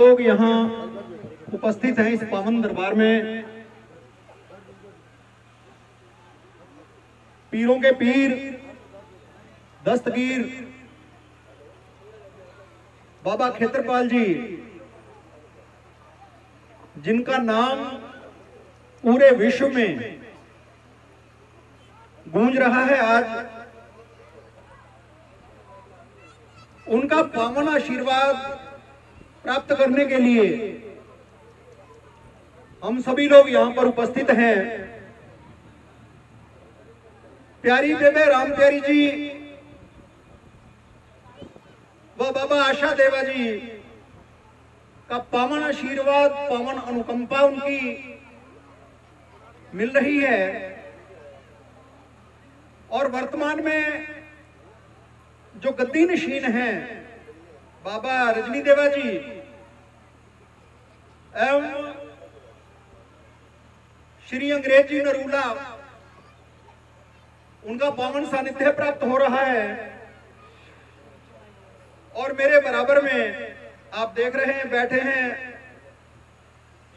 लोग यहाँ उपस्थित हैं इस पावन दरबार में, पीरों के पीर, दस्तगीर बाबा खेत्रपाल जी, जिनका नाम पूरे विश्व में गूंज रहा है, आज उनका पावन आशीर्वाद प्राप्त करने के लिए हम सभी लोग यहां पर उपस्थित हैं। प्यारी बेबे राम प्यारी जी व बाबा आशा देवा जी का पावन आशीर्वाद, पावन अनुकंपा उनकी मिल रही है। और वर्तमान में जो गद्दी नशीन हैं बाबा रजनी देवा जी एवं श्री अंग्रेज जी नरूला, उनका पावन सानिध्य प्राप्त हो रहा है। और मेरे बराबर में आप देख रहे हैं बैठे हैं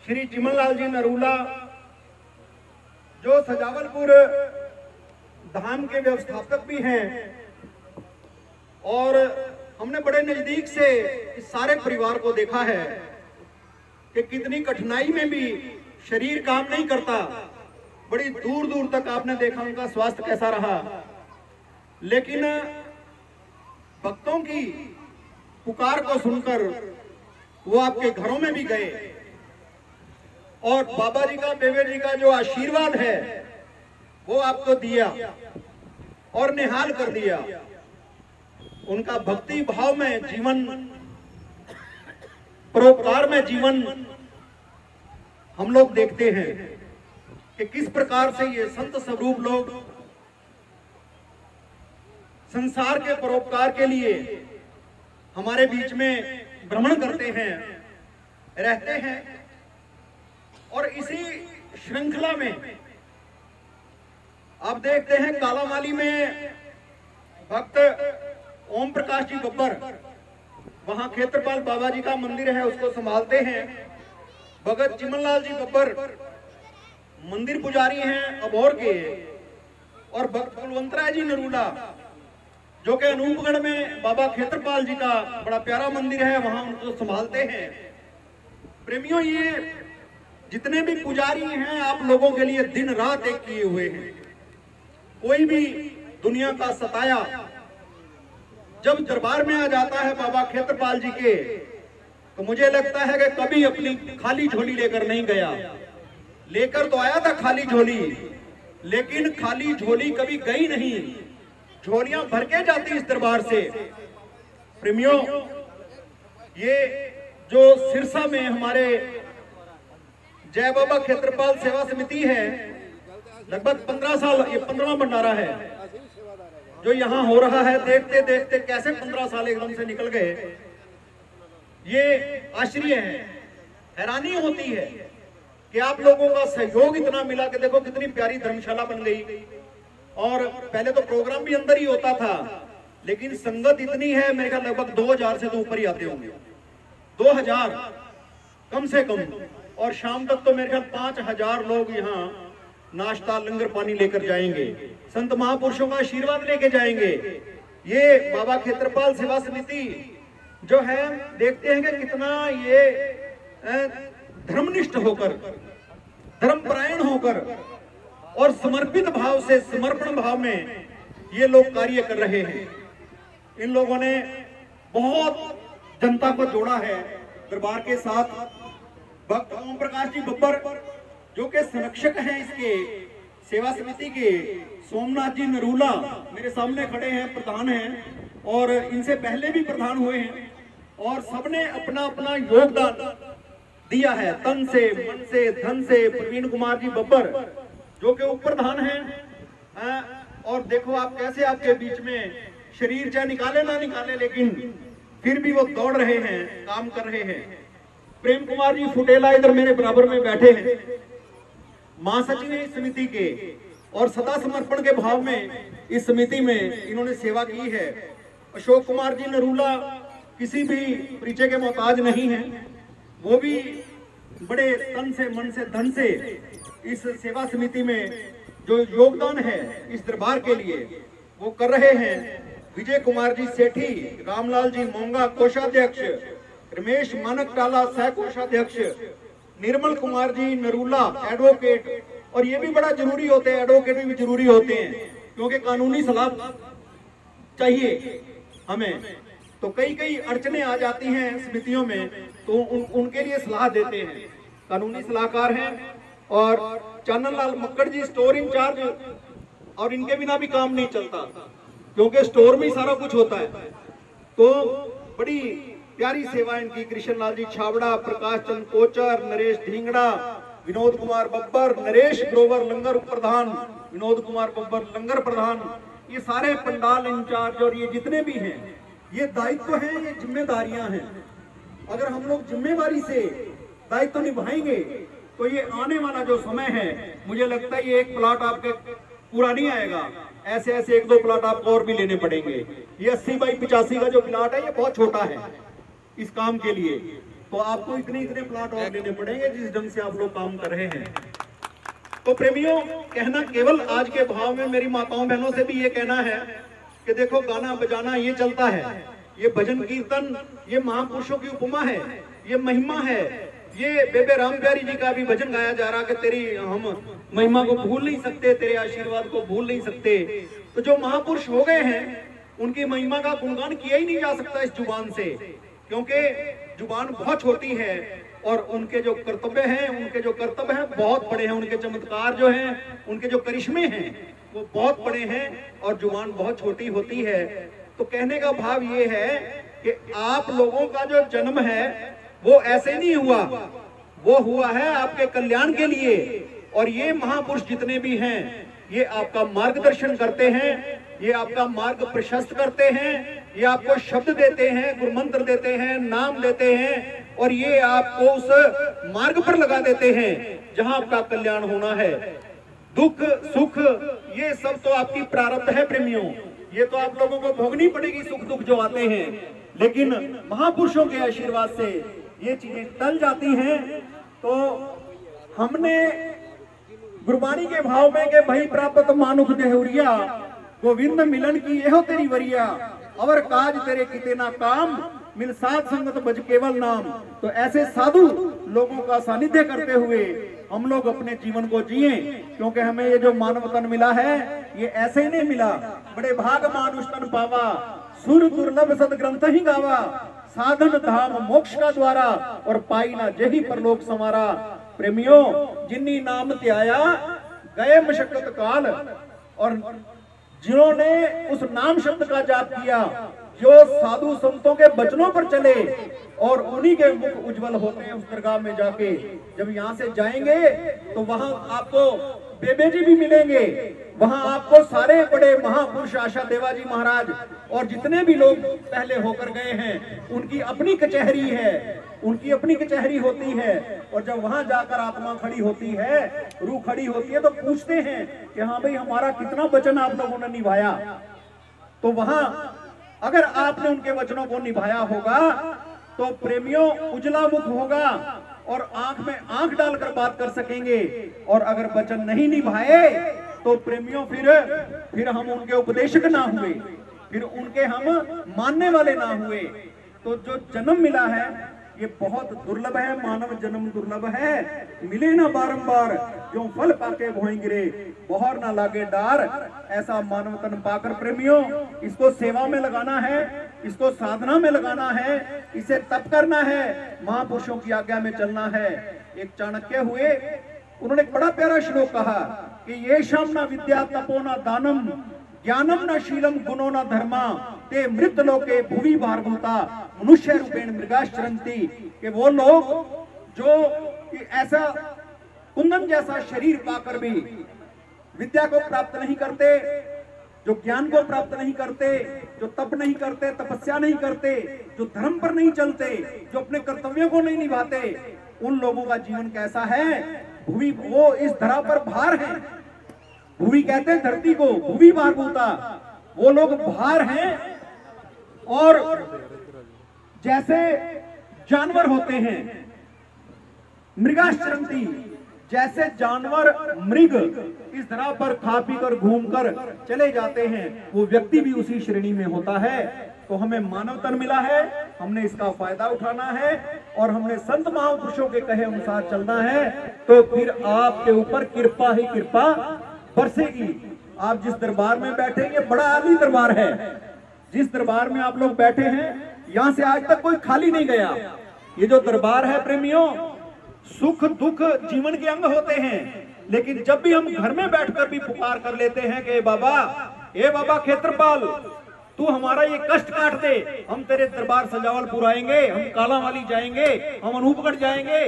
श्री चिमन लाल जी नरूला, जो सजावलपुर धाम के व्यवस्थापक भी हैं। और हमने बड़े नजदीक से इस सारे परिवार को देखा है कि कितनी कठिनाई में भी शरीर काम नहीं करता, बड़ी दूर दूर तक आपने देखा उनका स्वास्थ्य कैसा रहा, लेकिन भक्तों की पुकार को सुनकर वो आपके घरों में भी गए और बाबा जी का, बेबे जी का जो आशीर्वाद है वो आपको दिया और निहाल कर दिया। उनका भक्ति भाव में जीवन, परोपकार में जीवन हम लोग देखते हैं कि किस प्रकार से ये संत स्वरूप लोग संसार के परोपकार के लिए हमारे बीच में भ्रमण करते हैं, रहते हैं। और इसी श्रृंखला में आप देखते हैं कालामाली में भक्त ओम प्रकाश जी बब्बर, वहां खेत्रपाल बाबा जी का मंदिर है, उसको संभालते हैं। भगत चिमनलाल जी बब्बर मंदिर पुजारी हैं अबोर के। और भक्त कुलवंतराय जी नरूला, जो कि अनूपगढ़ में बाबा खेत्रपाल जी का बड़ा प्यारा मंदिर है, वहां उनको संभालते हैं। प्रेमियों, ये जितने भी पुजारी हैं आप लोगों के लिए दिन रात एक किए हुए हैं। कोई भी दुनिया का सताया जब दरबार में आ जाता है बाबा खेत्रपाल जी के, तो मुझे लगता है कि कभी अपनी खाली झोली लेकर नहीं गया। लेकर तो आया था खाली झोली, लेकिन खाली झोली कभी गई नहीं, झोलियां भर के जाती इस दरबार से। प्रेमियों, ये जो सिरसा में हमारे जय बाबा खेत्रपाल सेवा समिति है, लगभग 15 साल, ये 15वां भंडारा है जो यहाँ हो रहा है। देखते देखते कैसे 15 साल एकदम से निकल गए, ये आश्चर्य है। हैरानी होती है कि आप लोगों का सहयोग इतना मिला कि देखो कितनी प्यारी धर्मशाला बन गई। और पहले तो प्रोग्राम भी अंदर ही होता था, लेकिन संगत इतनी है, मेरे ख्याल लगभग 2000 से तो ऊपर ही आते होंगे, 2000 कम से कम। और शाम तक तो मेरे ख्याल 5000 लोग यहाँ नाश्ता लंगर पानी लेकर जाएंगे, संत महापुरुषों का आशीर्वाद लेके जाएंगे। ये बाबा खेत्रपाल सेवा समिति जो है, देखते हैं कि कितना ये धर्मनिष्ठ होकर, धर्मपरायण होकर और समर्पित भाव से, समर्पण भाव में ये लोग कार्य कर रहे हैं। इन लोगों ने बहुत जनता को जोड़ा है दरबार के साथ। भक्त ओम प्रकाश जी बब्बर, जो के संरक्षक हैं इसके सेवा समिति के, सोमनाथ जी नरूला मेरे सामने खड़े हैं, प्रधान हैं, और इनसे पहले भी प्रधान हुए हैं। और सबने अपना अपना योगदान दिया है, तन से, मन से, धन से। प्रवीण कुमार जी बब्बर जो के उप प्रधान हैं, और देखो आप कैसे आपके बीच में शरीर चाहे निकाले ना निकाले, लेकिन फिर भी वो दौड़ रहे हैं, काम कर रहे हैं। प्रेम कुमार जी फुटेला इधर मेरे बराबर में बैठे हैं, महासचिव हैं इस समिति के, और सदा समर्पण के भाव में इस समिति में इन्होंने सेवा की है। अशोक कुमार जी नरूला किसी भी परिचय के मोहताज नहीं है, वो भी बड़े तन से मन से धन से इस सेवा समिति में जो योगदान है इस दरबार के लिए वो कर रहे हैं। विजय कुमार जी सेठी, रामलाल जी मोंगा कोषाध्यक्ष, रमेश मानक टाला सह कोषाध्यक्ष, निर्मल कुमार जी नरूला एडवोकेट। और ये भी बड़ा जरूरी होते हैं, एडवोकेट भी जरूरी होते हैं क्योंकि कानूनी सलाह चाहिए हमें। तो कई कई अड़चने आ जाती हैं समितियों में, तो उनके लिए सलाह देते हैं, कानूनी सलाहकार हैं। और चानन लाल मक्कड़ जी स्टोर इंचार्ज, और इनके बिना भी काम नहीं चलता क्योंकि स्टोर में ही सारा कुछ होता है। तो बड़ी प्यारी सेवा इनकी। कृष्ण लाल जी छावड़ा, प्रकाश चंद कोचर, नरेश ढींगड़ा, विनोद कुमार बब्बर, नरेश ग्रोवर लंगर प्रधान, विनोद कुमार बब्बर लंगर प्रधान, ये सारे पंडाल इंचार्ज और ये जितने भी हैं, ये दायित्व हैं, ये जिम्मेदारियां हैं। अगर हम लोग जिम्मेदारी से दायित्व निभाएंगे तो ये आने वाला जो समय है, मुझे लगता है ये एक प्लाट आपके पूरा नहीं आएगा, ऐसे ऐसे 1-2 प्लाट आपको और भी लेने पड़ेंगे। ये 80 बाई 85 का जो प्लाट है ये बहुत छोटा है इस काम के लिए, तो आपको इतने प्लाट और लेने पड़ेंगे जिस ढंग से आप लोग काम कर रहे हैं। तो प्रेमियों, कहना केवल आज के भाव में मेरी माताओं बहनों से भी ये कहना है कि देखो गाना बजाना ये चलता है, ये भजन कीर्तन, ये महापुरुषों की उपमा है, ये महिमा है। ये बेबे राम प्यारी जी का भी भजन गाया जा रहा कि तेरी हम महिमा को भूल नहीं सकते, तेरे आशीर्वाद को भूल नहीं सकते। तो जो महापुरुष हो गए हैं उनकी महिमा का गुणगान किया ही नहीं जा सकता इस जुबान से, क्योंकि जुबान बहुत छोटी है और उनके जो कर्तव्य हैं, उनके जो कर्तव्य हैं बहुत बड़े हैं, उनके चमत्कार जो हैं, उनके जो करिश्मे हैं वो बहुत बड़े हैं और जुबान बहुत छोटी होती है। तो कहने का भाव ये है कि आप लोगों का जो जन्म है वो ऐसे नहीं हुआ, वो हुआ है आपके कल्याण के लिए। और ये महापुरुष जितने भी हैं ये आपका मार्गदर्शन करते हैं, ये आपका मार्ग प्रशस्त करते हैं, ये आपको शब्द देते हैं, गुरुमंत्र देते हैं, नाम देते हैं और ये आपको उस मार्ग पर लगा देते हैं जहां आपका कल्याण होना है। दुख सुख ये सब तो आपकी प्रारब्ध है प्रेमियों, ये तो आप लोगों को भोगनी पड़ेगी सुख दुख जो आते हैं, लेकिन महापुरुषों के आशीर्वाद से ये चीजें टल जाती हैं। तो हमने गुरबाणी के भाव में के भाई प्राप्त मानुख देहुरिया, गोविंद मिलन की यहो तेरी वरिया, अवर काज तेरे किते ना काम, मिल साध संगत बज केवल नाम। तो ऐसे साधु लोगों का सानिध्य करते हुए हम लोग अपने जीवन को जिए, क्योंकि हमें ये जो मानव तन मिला है ये ऐसे ही नहीं मिला। बड़े भाग मानुष तन पावा, सुर दुर्लभ सद ग्रंथ ही गावा, साधन धाम मोक्ष का द्वारा, और पाई ना जही परलोक समारा। प्रेमियों, जिन्नी नाम त्याया गए मशक्कत काल, और जिन्होंने उस नाम शब्द का जाप किया, जो साधु संतों के वचनों पर चले, और उन्हीं के मुख उज्जवल होते हैं उस दरगाह में जाके। जब यहाँ से जाएंगे तो वहां आपको बेबे जी भी मिलेंगे, वहां आपको सारे बड़े महापुरुष आशा देवाजी महाराज और जितने भी लोग पहले होकर गए हैं उनकी अपनी कचहरी है, उनकी अपनी कचहरी होती है। और जब वहां जाकर आत्मा खड़ी होती है, रूह खड़ी होती है, तो पूछते हैं कि हाँ भाई हमारा कितना वचन आप लोगों ने निभाया। तो वहां अगर आपने उनके वचनों को निभाया होगा तो प्रेमियों उजला मुख होगा और आंख में आंख डालकर बात कर सकेंगे। और अगर वचन नहीं निभाए तो प्रेमियों फिर हम उनके उपदेशक ना हुए, फिर उनके हम मानने वाले ना हुए। तो जो जन्म मिला है ये बहुत दुर्लभ है, मानव जन्म दुर्लभ है, मिले ना बारंबार, जो फल पाके भोई गिरे, बहर ना लागे डार। ऐसा मानव तन पाकर प्रेमियों इसको सेवा में लगाना है, इसको साधना में लगाना है, इसे तप करना है, महापुरुषों की आज्ञा में चलना है। एक चाणक्य हुए, उन्होंने एक बड़ा प्यारा श्लोक कहा कि ये शाम ना विद्या तपो ना दानम, ज्ञानम न शीलम गुणो न धर्मा, ते मृत लोके भुवि भारभूता, मनुष्य रूपेण मृगाश्चरन्ति। कि वो लोग जो ऐसा कुंदन जैसा शरीर पाकर भी विद्या को प्राप्त नहीं करते, जो ज्ञान को प्राप्त नहीं करते, जो तप नहीं करते, तपस्या नहीं करते, जो धर्म पर नहीं चलते, जो अपने कर्तव्यों को नहीं निभाते, उन लोगों का जीवन कैसा है? भूमि, वो इस धरा पर भार है। भूमि कहते हैं धरती को, भूमि भारभूता, वो लोग भार हैं। और जैसे जानवर होते हैं, मृगाश्चरंती, जैसे जानवर मृग इस धरा पर खा पी कर घूम कर चले जाते हैं, वो व्यक्ति भी उसी श्रेणी में होता है। तो हमें मानव तन मिला है, हमने इसका फायदा उठाना है और हमने संत महापुरुषों के कहे अनुसार चलना है। तो फिर आपके ऊपर कृपा ही कृपा बरसेगी। आप जिस दरबार में बैठेंगे, बड़ा आली दरबार है, जिस दरबार में आप लोग बैठे हैं, यहां से आज तक कोई खाली नहीं गया। ये जो दरबार है प्रेमियों, सुख दुख जीवन के अंग होते हैं, लेकिन जब भी हम घर में बैठकर भी पुकार कर लेते हैं कि ए बाबा क्षेत्रपाल, तू हमारा ये कष्ट काट दे, हम तेरे दरबार सजावलपुर आएंगे, हम कालांवाली जाएंगे, हम अनूपगढ़ जाएंगे,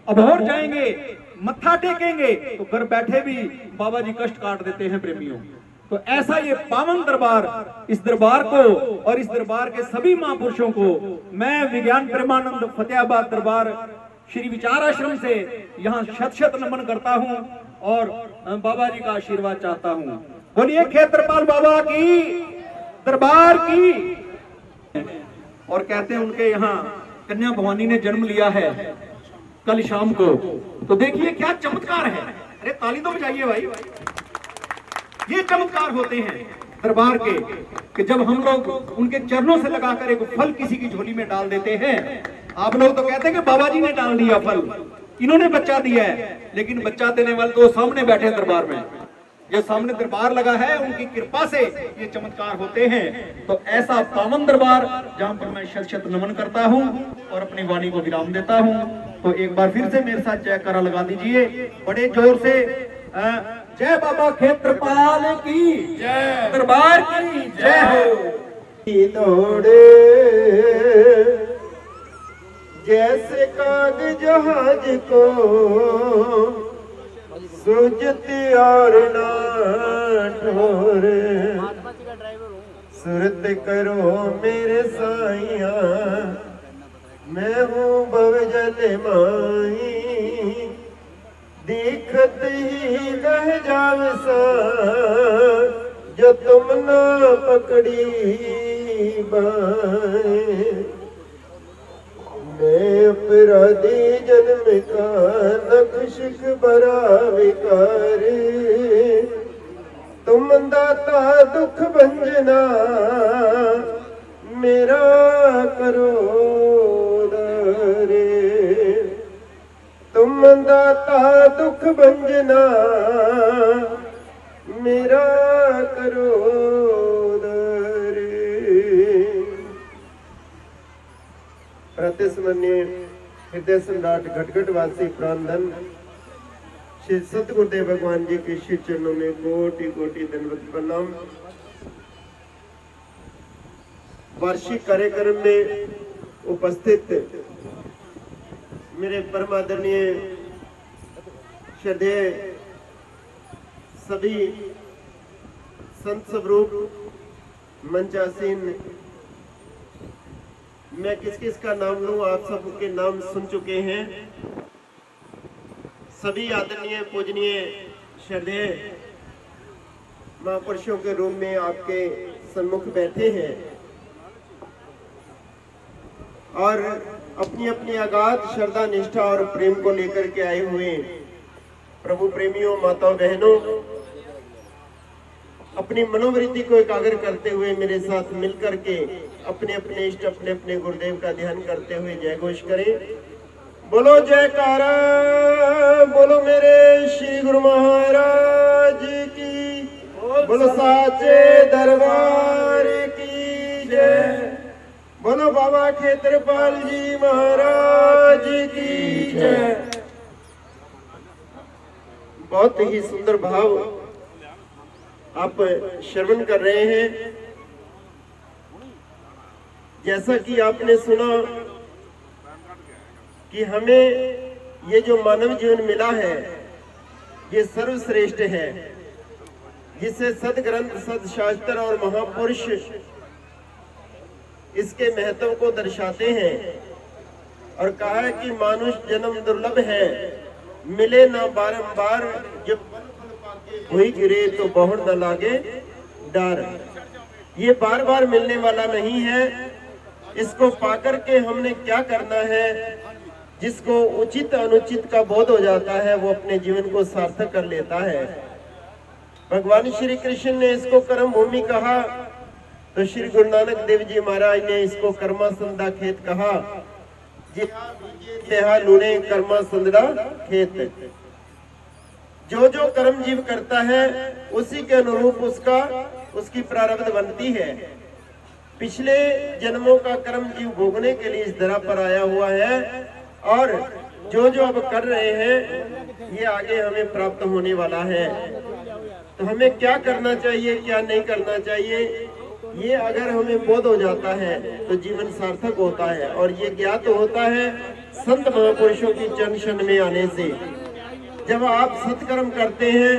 अबोहर जाएंगे, मत्था टेकेंगे, तो घर बैठे भी बाबा जी कष्ट काट देते हैं प्रेमियों। तो ऐसा ये पावन दरबार, इस दरबार को और इस दरबार के सभी महापुरुषों को मैं विज्ञान प्रेमानंद फतेहाबाद दरबार श्री विचार आश्रम से यहाँ शत शत नमन करता हूँ और बाबा जी का आशीर्वाद चाहता हूँ। बोलिए क्षेत्रपाल बाबा की, दरबार की। और कहते हैं उनके यहाँ कन्या भवानी ने जन्म लिया है कल शाम को। तो देखिए क्या चमत्कार है, अरे ताली तो बजाइए भाई। ये चमत्कार होते हैं दरबार के कि जब हम लोग उनके चरणों से लगाकर एक फल किसी की झोली में डाल देते हैं। आप लोग तो कहते हैं कि बाबा जी ने डाल दिया फल, इन्होंने बच्चा दिया है, लेकिन बच्चा देने वाले तो सामने बैठे हैं दरबार में। जो सामने दरबार लगा है, उनकी कृपा से ये चमत्कार होते हैं। तो ऐसा पावन दरबार जहां पर मैं शत शत नमन करता हूं और अपनी वाणी को विराम देता हूं। तो एक बार फिर से मेरे साथ जयकारा लगा दीजिए बड़े जोर से। जय बाबा क्षेत्रपाल की जय, दरबार की जय हो। दौड़े जैसे काग जहाज को सूझती और ना ठोरे, सुरत करो मेरे साइया, मैं हूँ भवजल माही, देखत ही रह जावे सा, जो तुम ना पकड़ी बाएं। मैं अपराधी जन्म का नक्शिक बरा विकार, तुम दाता दुख भंजना, मेरा करो दरे। तुम दाता दुख भंजना, मेरा करो दरे। प्रतिस्मरणीय हृदय सम्राट घटघटवासी प्राणधन श्री सतगुरुदेव भगवान जी के श्री चरणों में कोटि कोटि दंडवत प्रणाम। वार्षिक कार्यक्रम में उपस्थित मेरे परम आदरणीय श्रद्धेय सभी संत स्वरूप मंचासीन, मैं किस किस का नाम लूं, आप सबके नाम सुन चुके हैं। सभी आदरणीय पूजनीय श्रद्धेय महापुरुषों के रूप में आपके सम्मुख बैठे हैं और अपनी अपनी अगाध श्रद्धा निष्ठा और प्रेम को लेकर के आए हुए प्रभु प्रेमियों, माताओं, बहनों, अपनी मनोवृत्ति को एकाग्र करते हुए मेरे साथ मिलकर के अपने अपने इष्ट, अपने अपने गुरुदेव का ध्यान करते हुए जय घोष करें। बोलो जयकारा, बोलो मेरे श्री गुरु महाराज की, बोलो साचे दरबार की जय, बोलो बाबा क्षेत्रपाल जी महाराज की जय। बहुत ही सुंदर भाव आप श्रवण कर रहे हैं। जैसा कि आपने सुना कि हमें ये जो मानव जीवन मिला है, ये सर्वश्रेष्ठ है, जिसे सदग्रंथ, सदशास्त्र और महापुरुष इसके महत्व को दर्शाते हैं और कहा है कि मानुष जन्म दुर्लभ है, मिले ना बारंबार, जब वही गिरे तो बहुड़ न लागे डार। ये बार बार मिलने वाला नहीं है। इसको पाकर के हमने क्या करना है, जिसको उचित अनुचित का बोध हो जाता है वो अपने जीवन को सार्थक कर लेता है। भगवान श्री कृष्ण ने इसको कर्म भूमि कहा तो श्री गुरु नानक देव जी महाराज ने इसको कर्मा संदा खेत कहा। लूने कर्मा संदड़ा खेत। जो जो कर्म जीव करता है उसी के अनुरूप उसकी प्रारब्ध बनती है। पिछले जन्मों का कर्म जीव भोगने के लिए इस धरा पर आया हुआ है और जो जो अब कर रहे हैं ये आगे हमें प्राप्त होने वाला है। तो हमें क्या करना चाहिए, क्या नहीं करना चाहिए, ये अगर हमें बोध हो जाता है तो जीवन सार्थक होता है। और ये ज्ञात होता है संत महापुरुषों की चरण शरण में आने से। जब आप सत्कर्म करते हैं,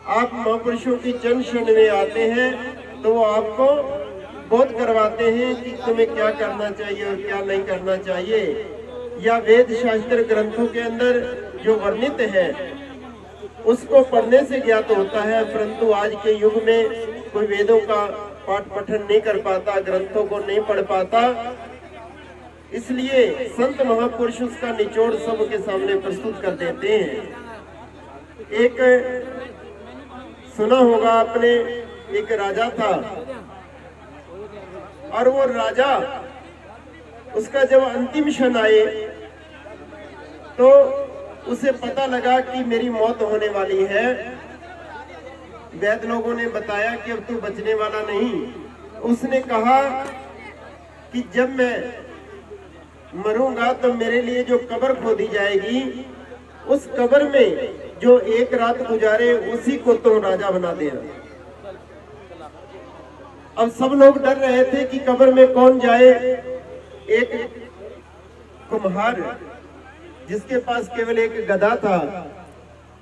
आप महापुरुषों की चरण शरण में आते हैं तो वो आपको बोध करवाते हैं कि तुम्हें क्या करना चाहिए और क्या नहीं करना चाहिए। या वेद शास्त्र ग्रंथों के अंदर जो वर्णित है उसको पढ़ने से ज्ञात होता है, परंतु आज के युग में कोई वेदों का पाठ पठन नहीं कर पाता, ग्रंथों को नहीं पढ़ पाता। इसलिए संत महापुरुष उसका निचोड़ सबके सामने प्रस्तुत कर देते हैं। एक सुना होगा आपने, एक राजा था और वो राजा उसका जब अंतिम क्षण आए तो उसे पता लगा कि मेरी मौत होने वाली है। वैद्य लोगों ने बताया कि अब तू बचने वाला नहीं। उसने कहा कि जब मैं मरूंगा तो मेरे लिए जो कब्र खोदी जाएगी उस कब्र में जो एक रात गुजारे उसी को तुम राजा बना देना। अब सब लोग डर रहे थे कि कब्र में कौन जाए। एक कुम्हार जिसके पास केवल एक गदा था,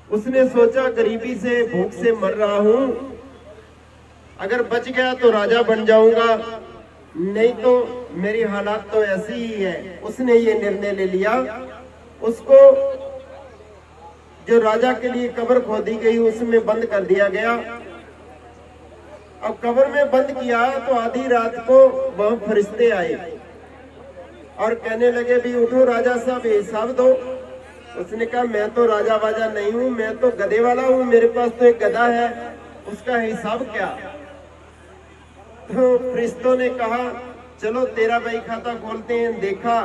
उसने सोचा गरीबी से भूख से मर रहा हूं, अगर बच गया तो राजा बन जाऊंगा, नहीं तो मेरी हालात तो ऐसी ही है। उसने ये निर्णय ले लिया। उसको जो राजा के लिए कब्र खोदी गई उसमें बंद कर दिया गया। अब कब्र में बंद किया तो आधी रात को वह फरिश्ते आए और कहने लगे भी उठो राजा साहब हिसाब दो। उसने कहा मैं तो राजा वाजा नहीं हूं, मैं तो गधे वाला हूं, मेरे पास तो एक गधा है, उसका हिसाब क्या। तो फरिश्तों ने कहा चलो तेरा बही खाता खोलते हैं। देखा,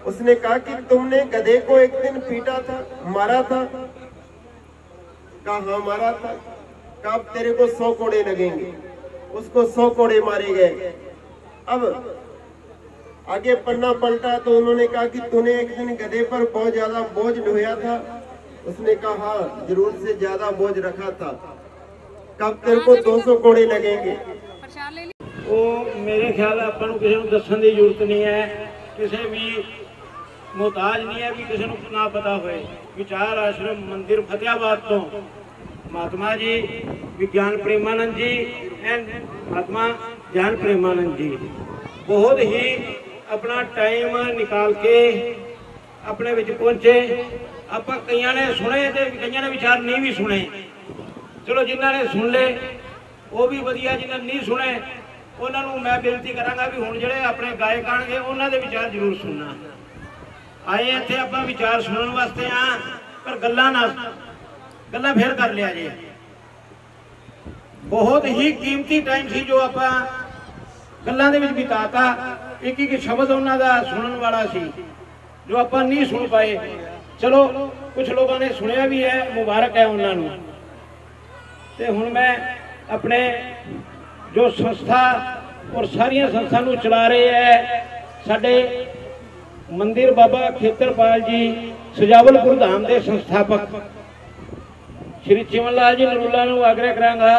उसने कहा कि तुमने गधे को एक दिन पीटा था, मारा था। कहा हाँ मारा था। कहा अब तेरे को 100 कोड़े लगेंगे। उसको 100 कोड़े मारे गए। अब आगे पन्ना पलटा तो उन्होंने कहा कि तूने एक दिन गधे पर बहुत ज्यादा बोझ ढोया था। उसने कहा हाँ जरूर से ज्यादा बोझ रखा था। कब तेरे को 200 कोड़े लगेंगे। वो मेरे ख्याल ਆਪਾਂ ਨੂੰ ਕਿਸੇ ਨੂੰ ਦੱਸਣ ਦੀ ਜ਼ਰੂਰਤ ਨਹੀਂ ਹੈ, ਕਿਸੇ ਵੀ ਮੁਹਤਾਜ ਨਹੀਂ ਹੈ ਵੀ ਕਿਸੇ ਨੂੰ ਨਾ ਪਤਾ ਹੋਏ। ਵਿਚਾਰ ਆਸ਼ਰਮ ਮੰਦਿਰ ਫਤਿਆਬਾਦ ਤੋਂ महात्मा जी विज्ञान प्रेमानंद जी एंड महात्मा ज्ञान प्रेमानंद जी बहुत ही अपना टाइम निकाल के अपने विच पहुंचे। आप कईयां ने सुने ते कईयां ने विचार नहीं भी सुने। चलो जिन्हों ने सुन ले वो भी वधिया, जिन्होंने नहीं सुने उन्होंने मैं बेनती करांगा भी हुण जिहड़े अपने गायक आउणगे उन्हों के विचार जरूर सुनना। आए इत्थे आपां विचार सुनने वास्ते आ, पर गल्लां फिर कर लिया जी। बहुत ही कीमती टाइम सी जो आपां गल्लां दे विच बिताता। एक एक शब्द उन्हां दा सुनन वाला सी जो आपां नहीं सुन पाए। चलो कुछ लोगों ने सुनिया भी है, मुबारक है उन्हां नूं। ते हुण मैं अपने जो संस्था और सारिया संस्था नूं चला रहे हैं साडे मंदिर बाबा खेतरपाल जी सजावलपुर धाम के संस्थापक श्री चिमन लाल जी नरूला नूं आग्रह करांगा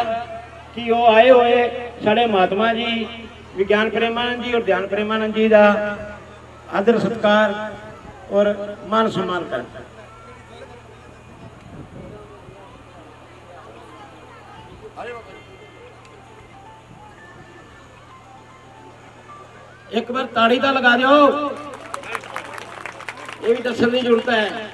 कि वो आए हुए साढ़े महात्मा जी विज्ञान प्रेमानंद जी और ध्यान प्रेमानंद जी का आदर सत्कार और मान सम्मान करें। एक बार ताड़ी तो लगा दो, ये भी दसने की जरूरत है।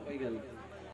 कोई गल नहीं।